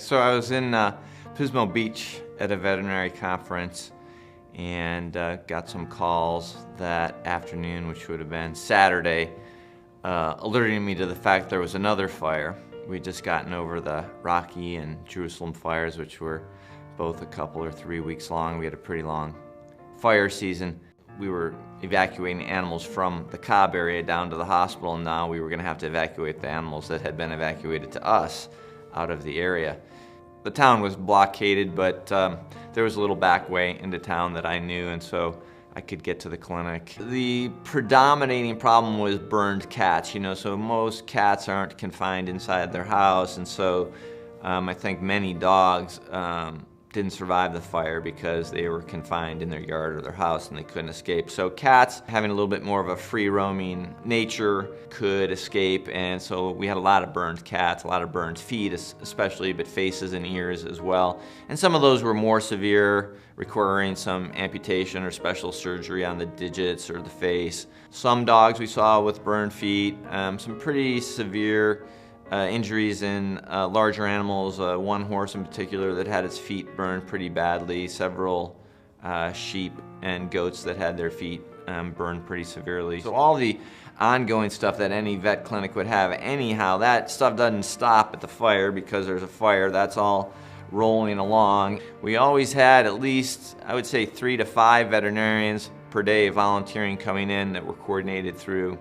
So I was in Pismo Beach at a veterinary conference and got some calls that afternoon, which would have been Saturday, alerting me to the fact there was another fire. We'd just gotten over the Rocky and Jerusalem fires, which were both a couple or 3 weeks long. We had a pretty long fire season. We were evacuating animals from the Cobb area down to the hospital, and now we were going to have to evacuate the animals that had been evacuated to us out of the area. The town was blockaded, but there was a little back way into town that I knew, and so I could get to the clinic. The predominating problem was burned cats, so most cats aren't confined inside their house, and so I think many dogs didn't survive the fire because they were confined in their yard or their house and they couldn't escape. So cats, having a little bit more of a free-roaming nature, could escape, and so we had a lot of burned cats, a lot of burned feet especially, but faces and ears as well. And some of those were more severe, requiring some amputation or special surgery on the digits or the face. Some dogs we saw with burned feet, some pretty severe injuries in larger animals, one horse in particular that had its feet burned pretty badly, several sheep and goats that had their feet burned pretty severely. So all the ongoing stuff that any vet clinic would have anyhow, that stuff doesn't stop at the fire because there's a fire. That's all rolling along. We always had at least, I would say, 3 to 5 veterinarians per day volunteering coming in that were coordinated through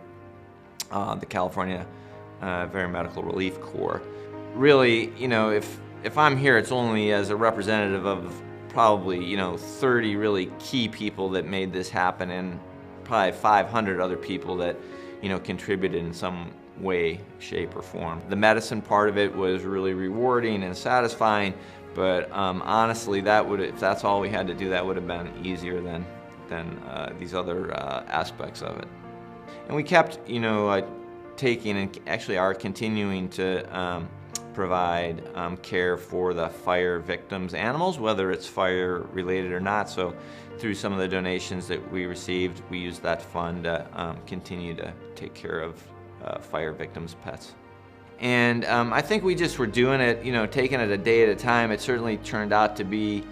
the California Veterinary Medical Relief Corps. Really, if I'm here, it's only as a representative of probably, 30 really key people that made this happen, and probably 500 other people that, contributed in some way, shape, or form. The medicine part of it was really rewarding and satisfying, but honestly, if that's all we had to do, that would have been easier than these other aspects of it. And we kept, taking and actually are continuing to provide care for the fire victims' animals, whether it's fire related or not. So through some of the donations that we received, we used that fund to continue to take care of fire victims' pets. And I think we just were doing it, taking it a day at a time. It certainly turned out to be,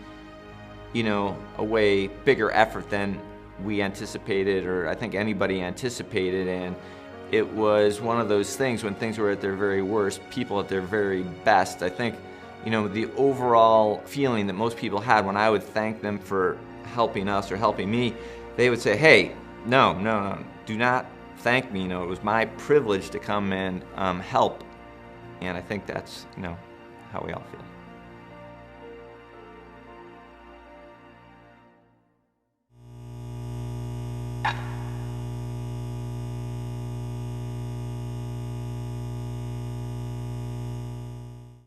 a way bigger effort than we anticipated, or I think anybody anticipated. And it was one of those things when things were at their very worst, people at their very best. I think, the overall feeling that most people had when I would thank them for helping us or helping me, they would say, hey, no, do not thank me. It was my privilege to come and help. And I think that's, how we all feel.